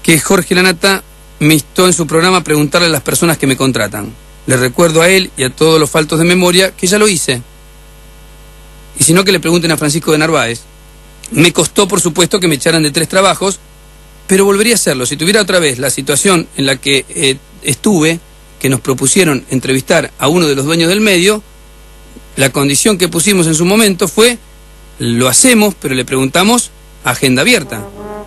Que Jorge Lanata me instó en su programa a preguntarle a las personas que me contratan. Le recuerdo a él y a todos los faltos de memoria que ya lo hice. Y si no, que le pregunten a Francisco de Narváez. Me costó, por supuesto, que me echaran de 3 trabajos, pero volvería a hacerlo. Si tuviera otra vez la situación en la que estuve, que nos propusieron entrevistar a uno de los dueños del medio, la condición que pusimos en su momento fue, lo hacemos, pero le preguntamos agenda abierta.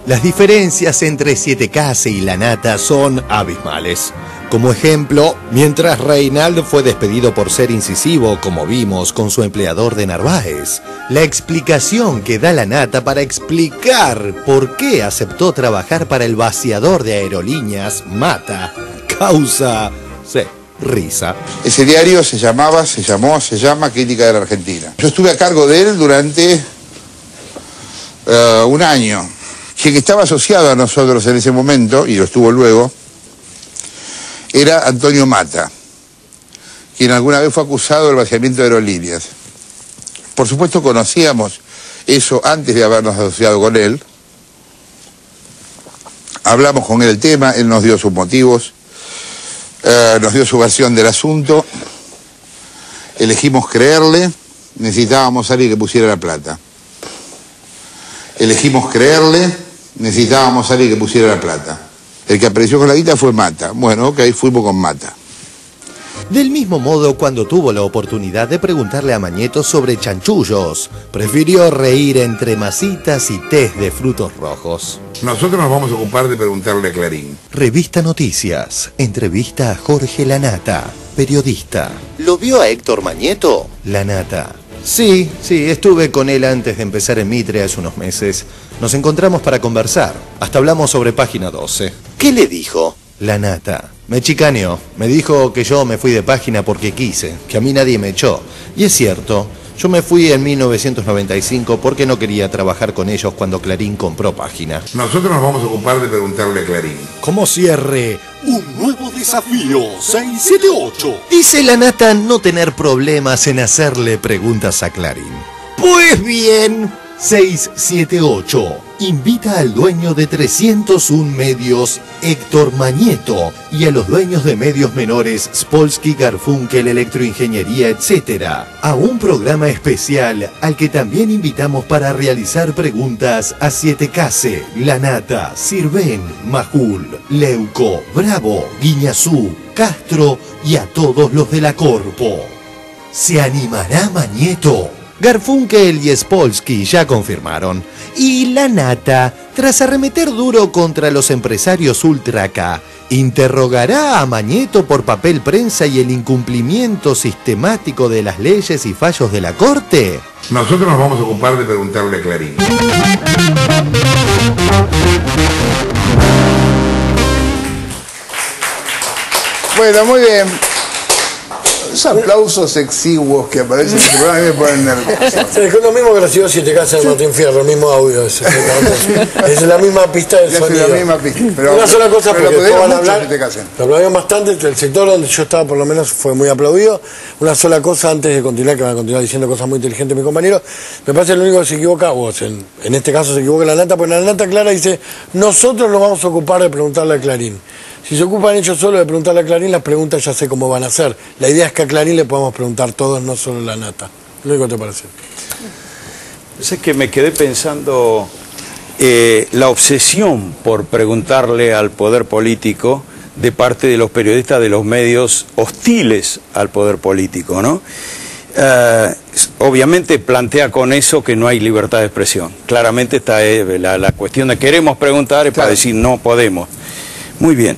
Las diferencias entre 7K y Lanata son abismales. Como ejemplo, mientras Reinaldo fue despedido por ser incisivo, como vimos con su empleador de Narváez, la explicación que da Lanata para explicar por qué aceptó trabajar para el vaciador de aerolíneas, Mata, causa, risa. Ese diario se llama Crítica de la Argentina. Yo estuve a cargo de él durante un año. Quien estaba asociado a nosotros en ese momento, y lo estuvo luego, era Antonio Mata, quien alguna vez fue acusado del vaciamiento de aerolíneas. Por supuesto conocíamos eso antes de habernos asociado con él. Hablamos con él el tema, él nos dio sus motivos, nos dio su versión del asunto. Elegimos creerle, necesitábamos a alguien que pusiera la plata. Elegimos creerle, necesitábamos a alguien que pusiera la plata. El que apareció con la guita fue Mata. Bueno, ok, fuimos con Mata. Del mismo modo, cuando tuvo la oportunidad de preguntarle a Mañeto sobre chanchullos, prefirió reír entre masitas y tés de frutos rojos. Nosotros nos vamos a ocupar de preguntarle a Clarín. Revista Noticias, entrevista a Jorge Lanata, periodista. ¿Lo vio a Héctor Mañeto? Lanata. Sí, estuve con él antes de empezar en Mitre hace unos meses. Nos encontramos para conversar. Hasta hablamos sobre Página 12. ¿Qué le dijo? Lanata. Me chicaneó. Me dijo que yo me fui de Página porque quise, que a mí nadie me echó. Y es cierto, yo me fui en 1995 porque no quería trabajar con ellos cuando Clarín compró Página. Nosotros nos vamos a ocupar de preguntarle a Clarín. Como cierre, un nuevo desafío, 678. Dice Lanata no tener problemas en hacerle preguntas a Clarín. Pues bien, 678 invita al dueño de 301 medios, Héctor Mañeto, y a los dueños de medios menores, Spolsky, Garfunkel, Electroingeniería, etc., a un programa especial al que también invitamos para realizar preguntas a 7K, Lanata, Sirven, Majul, Leuco, Bravo, Guiñazú, Castro y a todos los de la Corpo. ¿Se animará Mañeto? Garfunkel y Spolsky ya confirmaron. Y Lanata, tras arremeter duro contra los empresarios Ultra K, ¿interrogará a Mañeto por papel prensa y el incumplimiento sistemático de las leyes y fallos de la Corte? Nosotros nos vamos a ocupar de preguntarle a Clarín. Bueno, muy bien. Esos aplausos exiguos que aparecen en el programa a mí me ponen nervioso. Es lo mismo que recibió Siete Casas de Martín Fierro, el mismo audio. Es la misma pista del sonido. La misma pista. Pero, una sola cosa, pero porque todos van a hablar. Lo aplaudieron bastante, el sector donde yo estaba por lo menos fue muy aplaudido. Una sola cosa antes de continuar, que van a continuar diciendo cosas muy inteligentes mis compañeros. Me parece que el único que se equivoca, en este caso se equivoca Lanata, porque Lanata clara dice, nosotros nos vamos a ocupar de preguntarle a Clarín. Si se ocupan ellos solo de preguntarle a Clarín, las preguntas ya sé cómo van a ser. La idea es que a Clarín le podamos preguntar todos, no solo a Lanata. Lo único que te parece. Es que me quedé pensando la obsesión por preguntarle al poder político de parte de los periodistas de los medios hostiles al poder político, ¿no? Obviamente plantea con eso que no hay libertad de expresión. Claramente está la cuestión de queremos preguntar es para decir no podemos. Muy bien.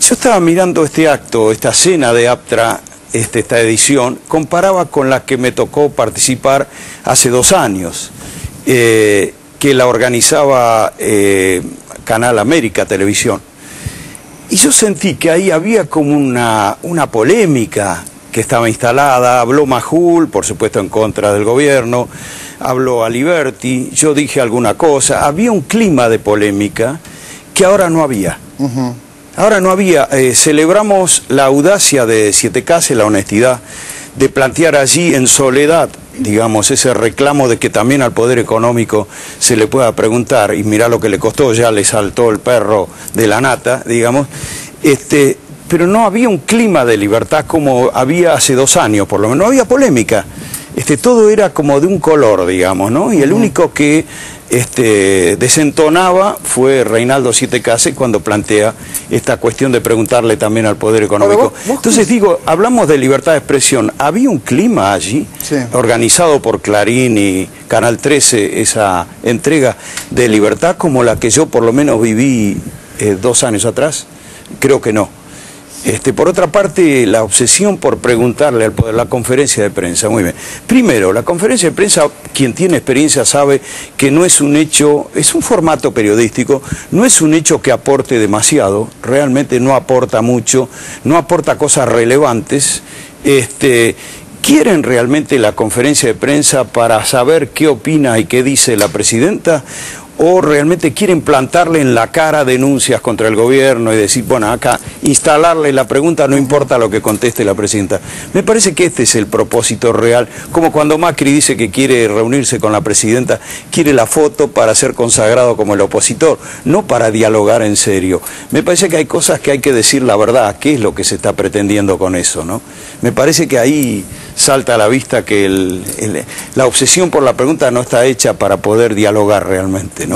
Yo estaba mirando este acto, esta cena de Aptra, esta edición, comparaba con la que me tocó participar hace 2 años, que la organizaba Canal América Televisión. Y yo sentí que ahí había como una polémica que estaba instalada. Habló Majul, por supuesto en contra del gobierno, habló Aliberti, yo dije alguna cosa, había un clima de polémica que ahora no había. Ahora no había, celebramos la audacia de 7K, la honestidad, de plantear allí en soledad digamos, ese reclamo de que también al poder económico se le pueda preguntar, y mirá lo que le costó, ya le saltó el perro de la nata, digamos, pero no había un clima de libertad como había hace 2 años, por lo menos, no había polémica. Todo era como de un color, digamos, ¿no? Y el único que desentonaba fue Reinaldo Siete Cases cuando plantea esta cuestión de preguntarle también al poder económico. Entonces digo, hablamos de libertad de expresión. ¿Había un clima allí, organizado por Clarín y Canal 13, esa entrega de libertad como la que yo por lo menos viví 2 años atrás? Creo que no. Por otra parte, la obsesión por preguntarle al poder, la conferencia de prensa, muy bien. Primero, la conferencia de prensa, quien tiene experiencia sabe que no es un hecho, es un formato periodístico, no es un hecho que aporte demasiado, realmente no aporta mucho, no aporta cosas relevantes. ¿Quieren realmente la conferencia de prensa para saber qué opina y qué dice la presidenta? ¿O realmente quieren plantarle en la cara denuncias contra el gobierno y decir, bueno, acá instalarle la pregunta, no importa lo que conteste la presidenta? Me parece que este es el propósito real, como cuando Macri dice que quiere reunirse con la presidenta, quiere la foto para ser consagrado como el opositor, no para dialogar en serio. Me parece que hay cosas que hay que decir la verdad, qué es lo que se está pretendiendo con eso, ¿no? Me parece que ahí salta a la vista que la obsesión por la pregunta no está hecha para poder dialogar realmente, ¿no?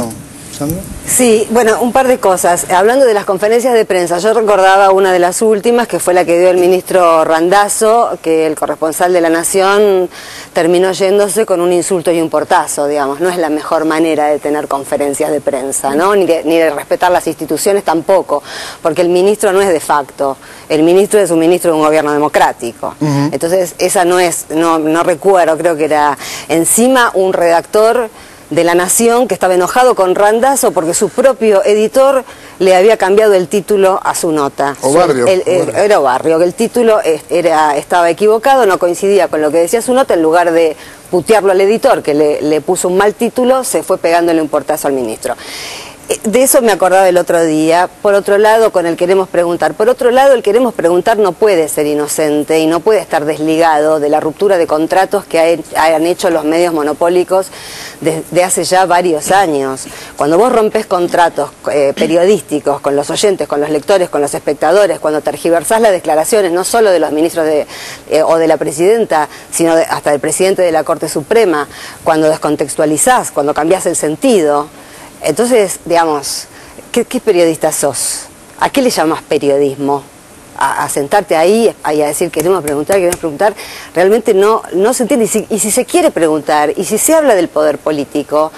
¿Sandra? Sí, bueno, un par de cosas. Hablando de las conferencias de prensa, yo recordaba una de las últimas, que fue la que dio el ministro Randazzo, que el corresponsal de La Nación terminó yéndose con un insulto y un portazo, digamos. No es la mejor manera de tener conferencias de prensa, ¿no? Ni de respetar las instituciones tampoco, porque el ministro no es de facto. El ministro es un ministro de un gobierno democrático. Entonces, esa no es, no recuerdo, creo que era encima un redactor de La Nación que estaba enojado con Randazzo porque su propio editor le había cambiado el título a su nota. Barrio. Era Barrio, que el título estaba equivocado, no coincidía con lo que decía su nota. En lugar de putearlo al editor, que le puso un mal título, se fue pegándole un portazo al ministro. De eso me acordaba el otro día. Por otro lado, con el queremos preguntar. Por otro lado, el queremos preguntar no puede ser inocente y no puede estar desligado de la ruptura de contratos que han hecho los medios monopólicos desde hace ya varios años. Cuando vos rompes contratos periodísticos con los oyentes, con los lectores, con los espectadores, cuando tergiversás las declaraciones no solo de los ministros o de la presidenta, sino hasta del presidente de la Corte Suprema, cuando descontextualizás, cuando cambiás el sentido. Entonces, digamos, ¿qué periodista sos? ¿A qué le llamas periodismo? A sentarte ahí y a decir queremos preguntar, realmente no se entiende. Y si se quiere preguntar, y si se habla del poder político,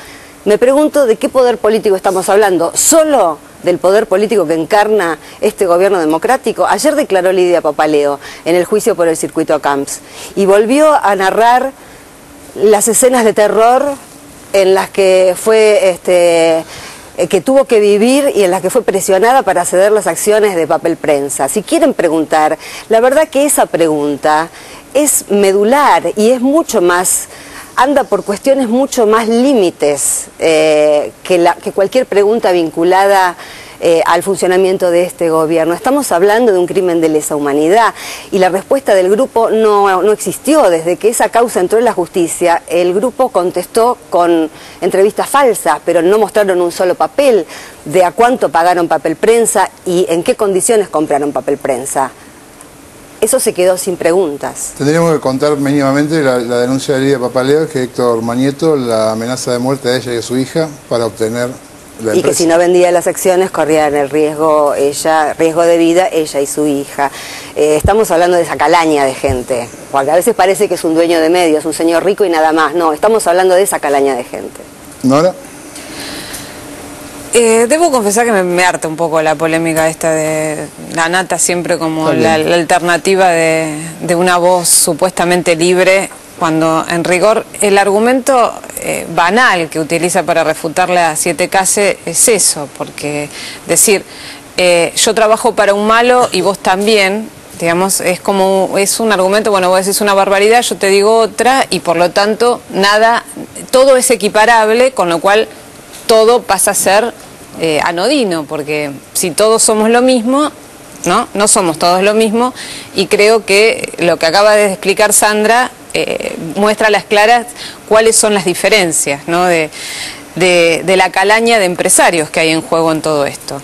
me pregunto de qué poder político estamos hablando. ¿Solo del poder político que encarna este gobierno democrático? Ayer declaró Lidia Papaleo en el juicio por el circuito Camps y volvió a narrar las escenas de terror en las que fue que tuvo que vivir y en las que fue presionada para ceder las acciones de Papel Prensa. Si quieren preguntar, la verdad que esa pregunta es medular y es mucho más, anda por cuestiones mucho más límites que cualquier pregunta vinculada al funcionamiento de este gobierno. Estamos hablando de un crimen de lesa humanidad y la respuesta del grupo no existió. Desde que esa causa entró en la justicia, el grupo contestó con entrevistas falsas, pero no mostraron un solo papel de a cuánto pagaron Papel Prensa y en qué condiciones compraron Papel Prensa. Eso se quedó sin preguntas. Tendríamos que contar mínimamente la denuncia de Lidia Papaleo, que Héctor Mañeto la amenaza de muerte a ella y a su hija para obtener la empresa. Y que si no vendía las acciones corrían el riesgo de vida ella y su hija. Estamos hablando de esa calaña de gente, porque a veces parece que es un dueño de medios, un señor rico y nada más. No, estamos hablando de esa calaña de gente. ¿Nora? Debo confesar que me harta un poco la polémica esta de la nata siempre como la alternativa de una voz supuestamente libre, cuando en rigor el argumento banal que utiliza para refutarle a Siete Cases es eso, porque decir yo trabajo para un malo y vos también, digamos, es un argumento, bueno, vos decís una barbaridad, yo te digo otra y por lo tanto nada, todo es equiparable, con lo cual todo pasa a ser anodino, porque si todos somos lo mismo, no somos todos lo mismo, y creo que lo que acaba de explicar Sandra muestra a las claras cuáles son las diferencias, ¿no?, de la calaña de empresarios que hay en juego en todo esto.